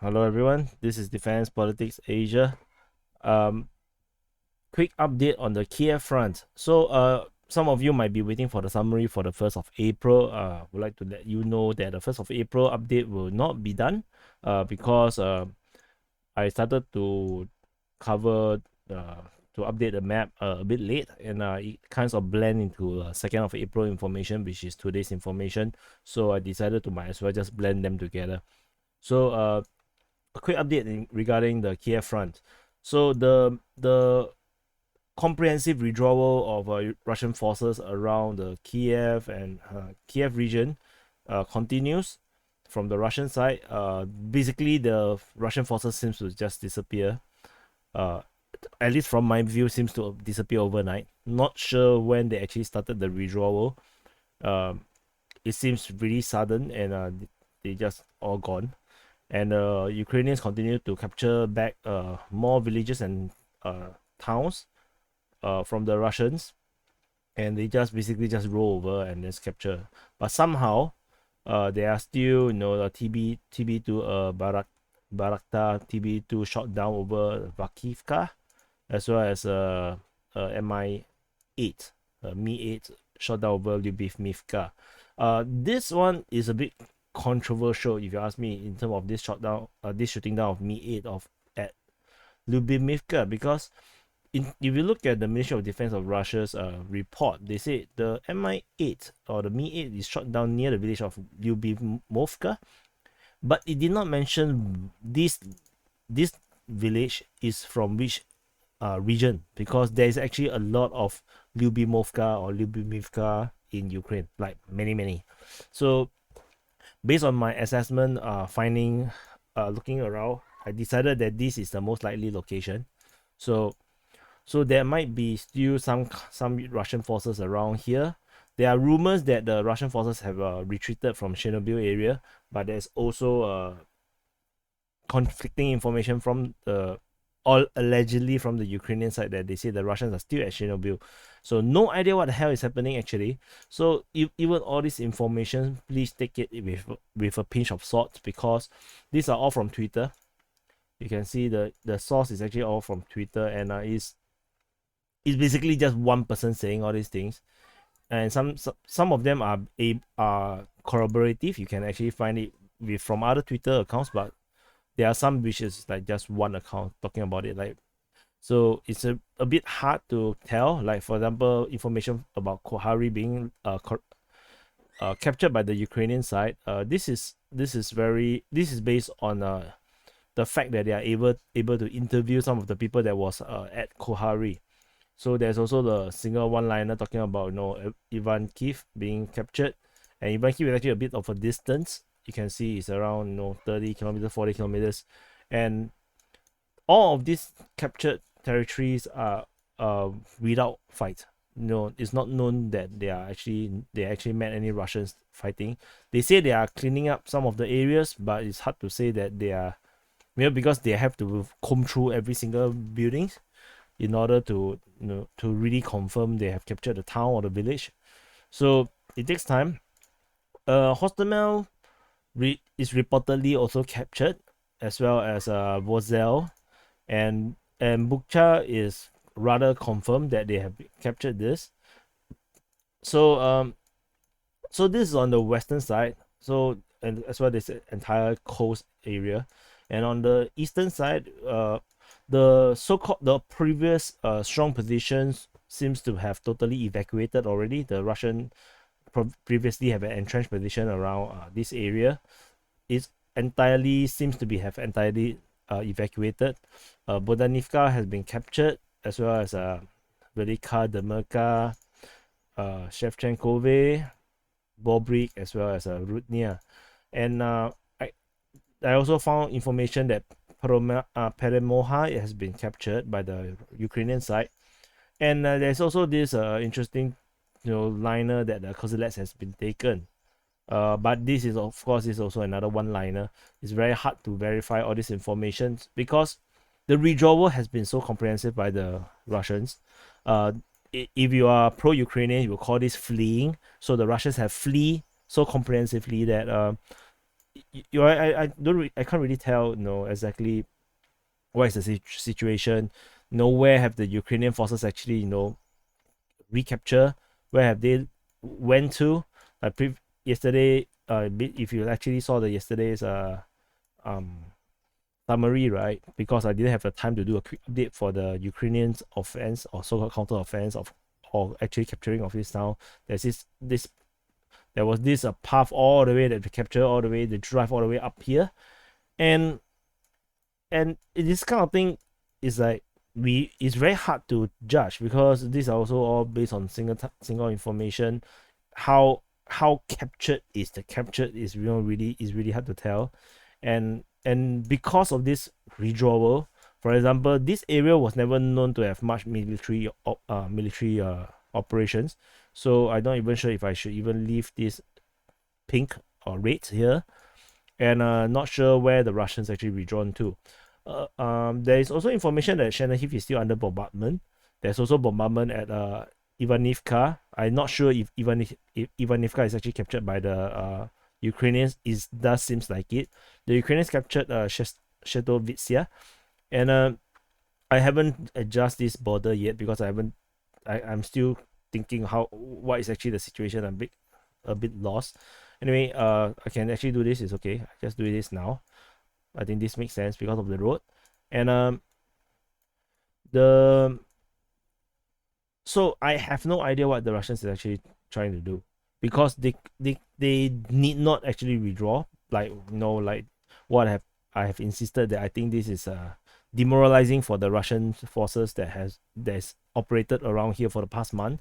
Hello everyone, this is Defense Politics Asia. Um, Quick update on the Kyiv Front. Some of you might be waiting for the summary for the 1st of April. Would like to let you know that the 1st of April update will not be done because I started to cover to update the map a bit late, and it kind of blend into 2nd of April information, which is today's information. So I decided to might as well just blend them together. So a quick update regarding the Kiev front. So the comprehensive withdrawal of Russian forces around the Kiev and Kiev region continues from the Russian side. Basically, the Russian forces seems to just disappear. Uh, at least from my view, seems to disappear overnight. Not sure when they actually started the withdrawal. Um, it seems really sudden, and they just all gone. And Ukrainians continue to capture back more villages and towns from the Russians, and they just basically just roll over and just capture. But somehow, they are still, the TB2 Barakta TB2 shot down over Vakivka, as well as Mi8, Mi8 shot down over Lyubimivka. This one is a bit controversial, if you ask me, in terms of this shooting down of Mi8 at Lyubimivka, because if you look at the Ministry of Defense of Russia's report, they say the Mi8 or the Mi8 is shot down near the village of Lyubimovka, but it did not mention this village is from which region, because there is actually a lot of Lyubimovka or Lyubimivka in Ukraine, like many. So based on my assessment, looking around, I decided that this is the most likely location. So there might be still some Russian forces around here. There are rumors that the Russian forces have retreated from Chernobyl area, but there's also conflicting information from the all allegedly from the Ukrainian side that they say the Russians are still at Chernobyl. So no idea what the hell is happening actually. So even all this information, please take it with a pinch of salt, because these are all from Twitter. You can see the source is actually all from Twitter, and it's basically just one person saying all these things, and some of them are corroborative. You can actually find it from other Twitter accounts, but there are some which is like just one account talking about it, like, so it's a bit hard to tell. Like, for example, information about Kohari being captured by the Ukrainian side. This is based on the fact that they are able to interview some of the people that was at Kohari. So there's also the single one-liner talking about Ivan Kyiv being captured, and Ivan Kyiv is actually a bit of a distance. You can see it's around 30 kilometers, 40 kilometers, and all of these captured territories are without fight. It's not known that they actually met any Russians fighting. They say they are cleaning up some of the areas, but it's hard to say that they are, because they have to comb through every single building in order to to really confirm they have captured the town or the village. So it takes time. Hostomel is reportedly also captured, as well as Vozel, and Bucha is rather confirmed that they have captured this. So this is on the western side. So, and as well, this entire coast area, and on the eastern side, the previous strong positions seems to have totally evacuated already. The Russian previously have an entrenched position around this area. It entirely seems to have entirely evacuated. Bodanivka has been captured, as well as Velika Demerka, Shevchenkove, Bobrik, as well as Rudnia. And I also found information that Peremoha has been captured by the Ukrainian side. And there's also this interesting liner that the Kozilets has been taken. But this is, of course, is also another one-liner. It's very hard to verify all this information, because the withdrawal has been so comprehensive by the Russians. If you are pro-Ukrainian, you will call this fleeing. So the Russians have flee so comprehensively that I can't really tell, exactly what is the situation. Where have the Ukrainian forces actually, recapture? Where have they went to? Yesterday, if you actually saw the yesterday's um summary, right? Because I didn't have the time to do a quick update for the Ukrainians offense or so-called counter offense or actually capturing of this town. There was this path all the way that they capture all the way, they drive all the way up here, and this kind of thing is like it's very hard to judge because these are also all based on single information. How captured is the captured is really hard to tell, and because of this withdrawal, for example, this area was never known to have much military operations, so I'm not even sure if I should even leave this pink or red here, and not sure where the Russians actually withdrawn to. There is also information that Chernihiv is still under bombardment. There's also bombardment at Ivanivka. I'm not sure if Ivanivka is actually captured by the Ukrainians. It does seems like it. The Ukrainians captured Shetovitsia, and I haven't adjusted this border yet because I'm still thinking what is actually the situation. I'm a bit lost. Anyway, I can actually do this. It's okay. I just do this now. I think this makes sense because of the road, and so I have no idea what the Russians is actually trying to do because they need not actually withdraw, like what I have insisted that I think this is demoralizing for the Russian forces that's operated around here for the past month,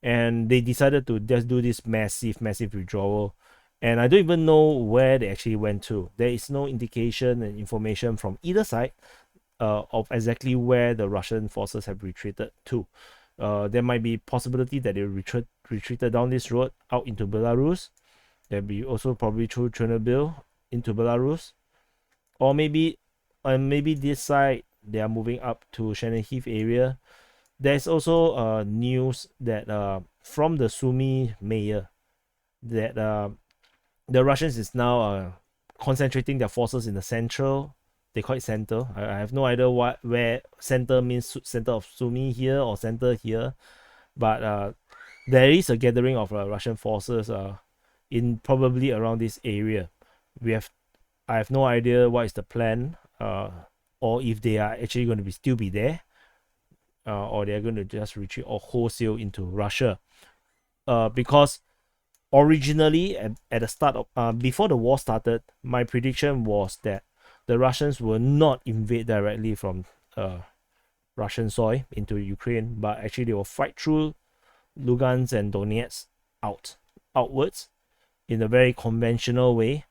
and they decided to just do this massive withdrawal, and I don't even know where they actually went to. There is no indication and information from either side of exactly where the Russian forces have retreated to. There might be possibility that they retreated down this road out into Belarus. There'll be also probably through Chernobyl into Belarus, or maybe this side they are moving up to Chernihiv area. There's also news that from the Sumy mayor that the Russians is now concentrating their forces in the central. They call it center. I have no idea where center means, center of Sumy here or center here, but there is a gathering of Russian forces in probably around this area. I have no idea what is the plan, or if they are actually going to still be there, or they are going to just retreat or wholesale into Russia, because originally at the start of before the war started, my prediction was that the Russians will not invade directly from Russian soil into Ukraine, but actually they will fight through Lugansk and Donetsk outwards in a very conventional way,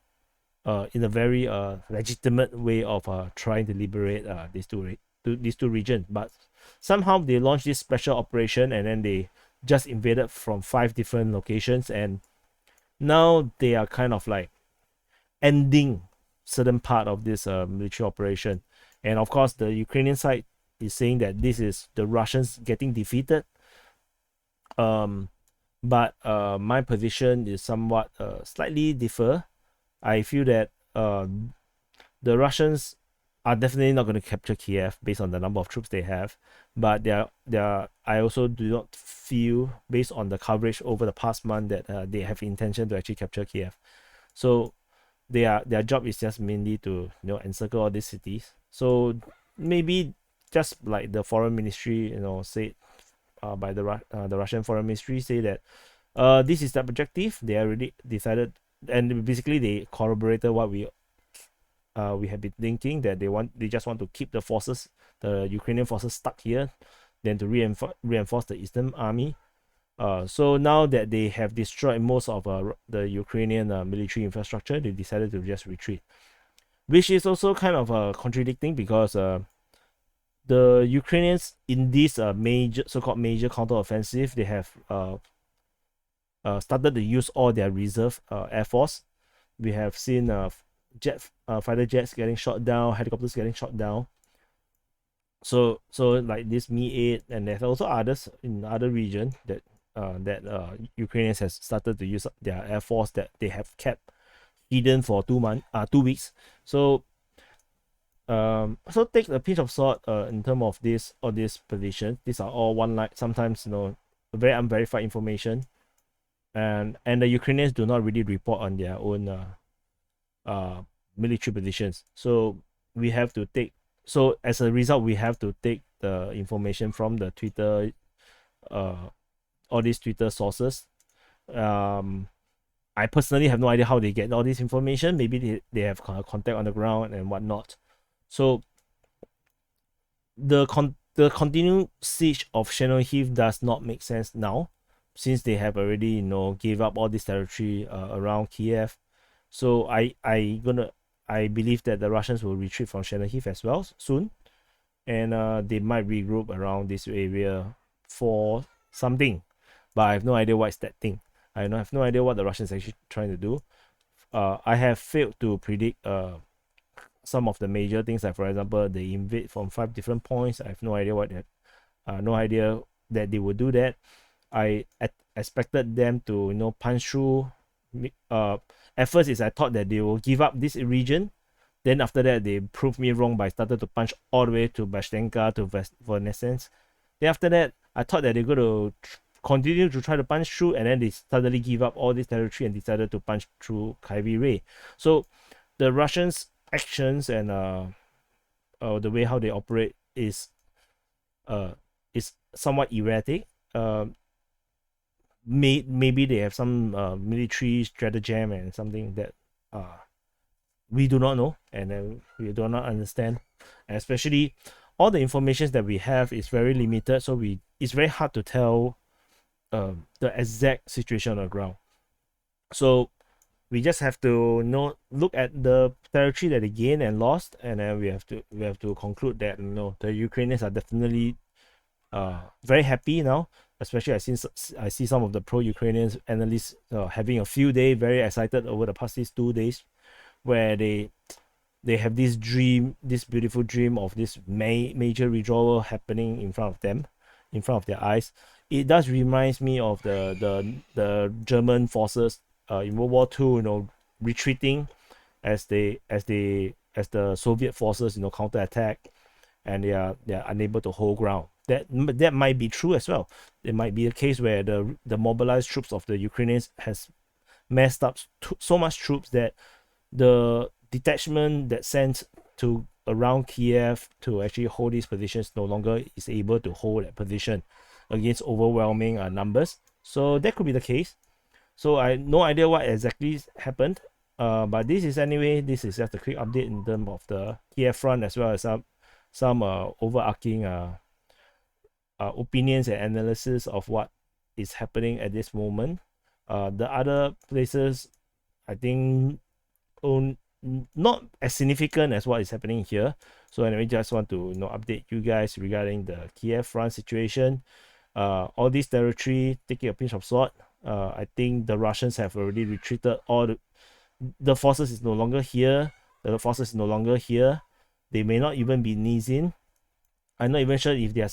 in a very legitimate way of trying to liberate these two regions. But somehow they launched this special operation and then they just invaded from 5 different locations, and now they are kind of like ending certain part of this military operation. And of course the Ukrainian side is saying that this is the Russians getting defeated, but my position is somewhat slightly differ. I feel that the Russians are definitely not going to capture Kiev based on the number of troops they have, but I also do not feel, based on the coverage over the past month, that they have intention to actually capture Kiev. So their job is just mainly to encircle all these cities. So maybe just like the foreign ministry said, by the Russian foreign ministry, say that this is the objective. They already decided, and basically they corroborated what we have been thinking, that they just want to keep the Ukrainian forces stuck here, then to reinforce the Eastern Army. So now that they have destroyed most of the Ukrainian military infrastructure, they decided to just retreat, which is also kind of contradicting, because the Ukrainians in this so-called major counter-offensive, they have started to use all their reserve air force. We have seen fighter jets getting shot down, helicopters getting shot down. So like this Mi-8, and there's also others in other regions that Ukrainians has started to use their air force that they have kept hidden for 2 weeks. So so take a pinch of salt in terms of this all these positions. These are all one line, sometimes very unverified information, and the Ukrainians do not really report on their own military positions. So we have to take, so as a result, we have to take the information from the Twitter, all these Twitter sources. I personally have no idea how they get all this information. Maybe they have contact on the ground and whatnot. So the continued siege of Chernihiv does not make sense now, since they have already gave up all this territory around Kiev. So I believe that the Russians will retreat from Chernihiv as well soon, and they might regroup around this area for something, but I have no idea what's that thing. I have no idea what the Russians are actually trying to do. I have failed to predict some of the major things, like for example, they invade from 5 different points. I have no idea no idea that they would do that. I expected them to punch through. At first, I thought that they will give up this region. Then after that, they proved me wrong by started to punch all the way to Bashtenka, to Vonescence. Then after that, I thought that they're going to continue to try to punch through, and then they suddenly give up all this territory and decided to punch through Kyiv Front. So the Russians' actions and the way how they operate is somewhat erratic. Maybe they have some military stratagem and something that we do not know, and then we do not understand. And especially all the information that we have is very limited, so it's very hard to tell the exact situation on the ground. So we just have to look at the territory that they gained and lost, and then we have to conclude that the Ukrainians are definitely very happy now. Especially I see some of the pro-Ukrainians analysts having a few days very excited over the past 2 days, where they have this beautiful dream of this major withdrawal happening in front of them, in front of their eyes. It does reminds me of the German forces in World War II, retreating as the Soviet forces counterattack, and they are unable to hold ground. That might be true as well. It might be a case where the mobilized troops of the Ukrainians has messed up so much troops that the detachment that sent to around Kiev to actually hold these positions no longer is able to hold that position against overwhelming numbers. So that could be the case. So I no idea what exactly happened. But this is just a quick update in terms of the Kyiv Front, as well as some overarching opinions and analysis of what is happening at this moment. The other places, I think, not as significant as what is happening here. So anyway, just want to update you guys regarding the Kyiv Front situation. All this territory, taking a pinch of salt. I think the Russians have already retreated. All the forces is no longer here. The forces is no longer here. They may not even be Nizin. I'm not even sure if they are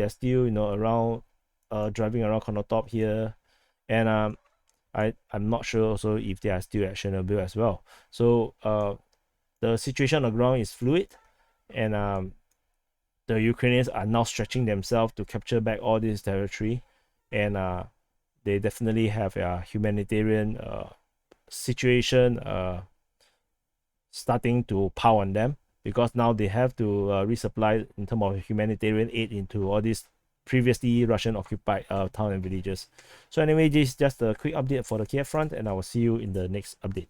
still around, driving around Konotop here, and I'm not sure also if they are still at Chernobyl as well. So the situation on the ground is fluid, and the Ukrainians are now stretching themselves to capture back all this territory, and they definitely have a humanitarian situation starting to pile on them, because now they have to resupply in terms of humanitarian aid into all these previously Russian occupied town and villages. So anyway, this is just a quick update for the Kyiv Front, and I will see you in the next update.